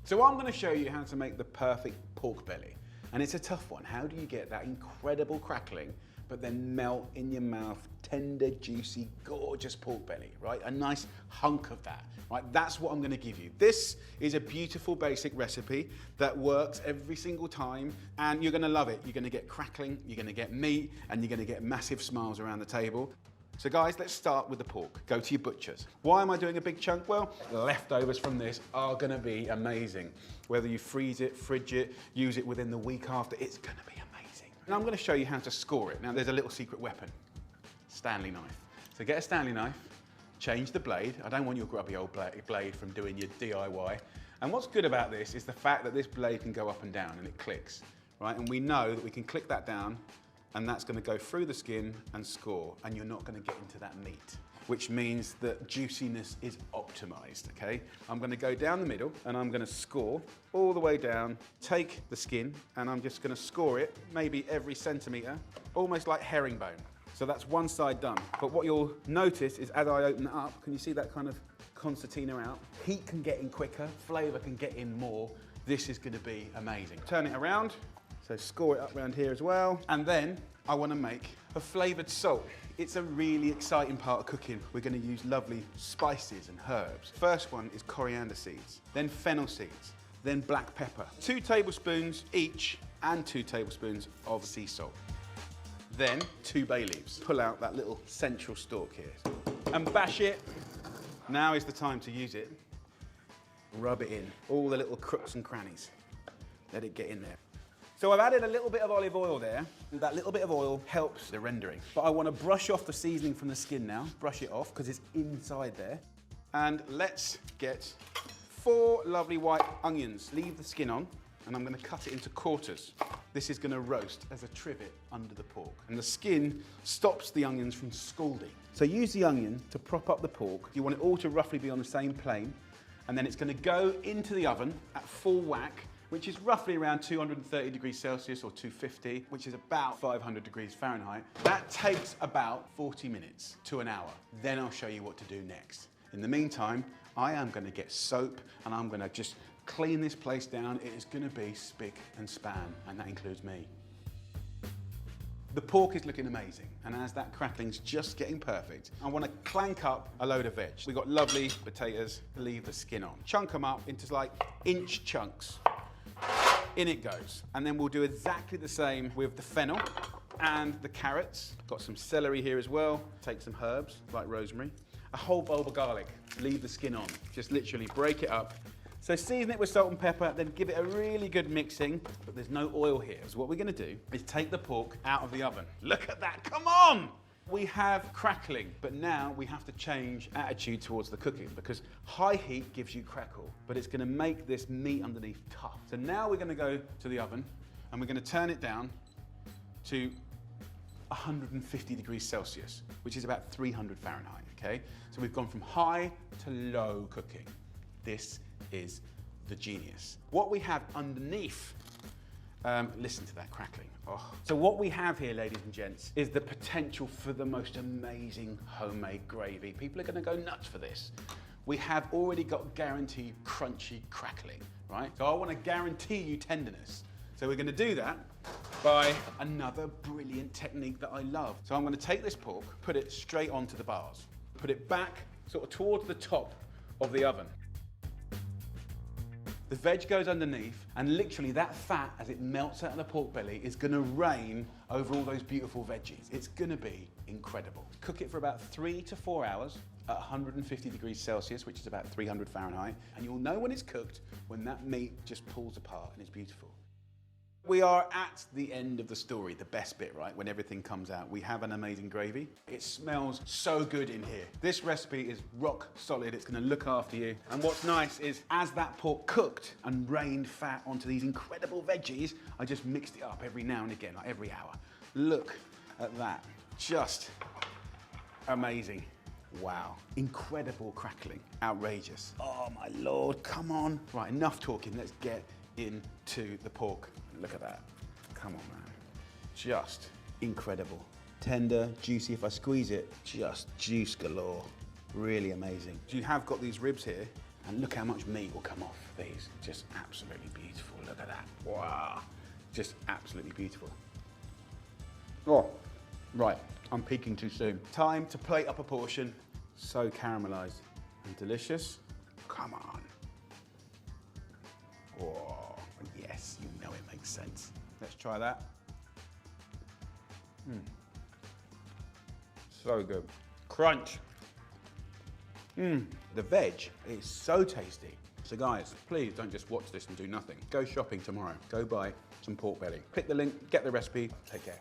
So I'm going to show you how to make the perfect pork belly. And it's a tough one. How do you get that incredible crackling, but then melt in your mouth, tender, juicy, gorgeous pork belly, right? A nice hunk of that, right? That's what I'm gonna give you. This is a beautiful basic recipe that works every single time, and you're gonna love it. You're gonna get crackling, you're gonna get meat, and you're gonna get massive smiles around the table. So guys, let's start with the pork. Go to your butchers. Why am I doing a big chunk? Well, the leftovers from this are gonna be amazing. Whether you freeze it, fridge it, use it within the week after, it's gonna be amazing. And I'm going to show you how to score it. Now there's a little secret weapon, Stanley knife. So get a Stanley knife, change the blade. I don't want your grubby old blade from doing your DIY. And what's good about this is the fact that this blade can go up and down and it clicks, right? And we know that we can click that down and that's going to go through the skin and score, and you're not going to get into that meat, which means that juiciness is optimized, okay? I'm gonna go down the middle and I'm gonna score all the way down, take the skin, and I'm just gonna score it maybe every centimeter, almost like herringbone. So that's one side done. But what you'll notice is as I open it up, can you see that kind of concertina out? Heat can get in quicker, flavor can get in more. This is gonna be amazing. Turn it around, so score it up around here as well. And then I wanna make a flavored salt. It's a really exciting part of cooking. We're gonna use lovely spices and herbs. First one is coriander seeds, then fennel seeds, then black pepper. 2 tablespoons each, and 2 tablespoons of sea salt. Then 2 bay leaves. Pull out that little central stalk here and bash it. Now is the time to use it. Rub it in, all the little crooks and crannies. Let it get in there. So I've added a little bit of olive oil there. That little bit of oil helps the rendering. But I want to brush off the seasoning from the skin now. Brush it off because it's inside there. And let's get 4 lovely white onions. Leave the skin on and I'm going to cut it into quarters. This is going to roast as a trivet under the pork. And the skin stops the onions from scalding. So use the onion to prop up the pork. You want it all to roughly be on the same plane. And then it's going to go into the oven at full whack, which is roughly around 230 degrees Celsius or 250, which is about 500 degrees Fahrenheit. That takes about 40 minutes to an hour. Then I'll show you what to do next. In the meantime, I am gonna get soap and I'm gonna just clean this place down. It is gonna be spick and span, and that includes me. The pork is looking amazing, and as that crackling's just getting perfect, I want to clank up a load of veg. We've got lovely potatoes, leave the skin on. Chunk them up into like inch chunks. In it goes. And then we'll do exactly the same with the fennel and the carrots. Got some celery here as well. Take some herbs like rosemary. A whole bulb of garlic. Leave the skin on. Just literally break it up. So season it with salt and pepper, then give it a really good mixing, but there's no oil here. So what we're gonna do is take the pork out of the oven. Look at that, come on! We have crackling, but now we have to change attitude towards the cooking because high heat gives you crackle, but it's gonna make this meat underneath tough. So now we're gonna go to the oven and we're gonna turn it down to 150 degrees Celsius, which is about 300 Fahrenheit, okay? So we've gone from high to low cooking. This is the genius. What we have underneath, listen to that crackling. Oh. So what we have here, ladies and gents, is the potential for the most amazing homemade gravy. People are gonna go nuts for this. We have already got guaranteed crunchy crackling, right? So I wanna guarantee you tenderness. So we're gonna do that by another brilliant technique that I love. So I'm gonna take this pork, put it straight onto the bars, put it back sort of towards the top of the oven. The veg goes underneath, and literally that fat, as it melts out of the pork belly, is gonna rain over all those beautiful veggies. It's gonna be incredible. Cook it for about 3 to 4 hours at 150 degrees Celsius, which is about 300 Fahrenheit, and you'll know when it's cooked when that meat just pulls apart and it's beautiful. We are at the end of the story, the best bit, right? When everything comes out. We have an amazing gravy. It smells so good in here. This recipe is rock solid. It's gonna look after you. And what's nice is as that pork cooked and rained fat onto these incredible veggies, I just mixed it up every now and again, like every hour. Look at that, just amazing. Wow, incredible crackling, outrageous. Oh my Lord, come on. Right, enough talking, let's get into the pork. Look at that. Come on, man. Just incredible. Tender, juicy. If I squeeze it, just juice galore. Really amazing. You have got these ribs here, and look how much meat will come off these. is just absolutely beautiful. Look at that. Wow. Just absolutely beautiful. Oh, right. I'm peeking too soon. Time to plate up a portion. So caramelized and delicious. Come on. Oh, yes, you know it makes sense. Let's try that. So good. Crunch. The veg is so tasty. So guys, please don't just watch this and do nothing. Go shopping tomorrow. Go buy some pork belly. Click the link, get the recipe. Take care.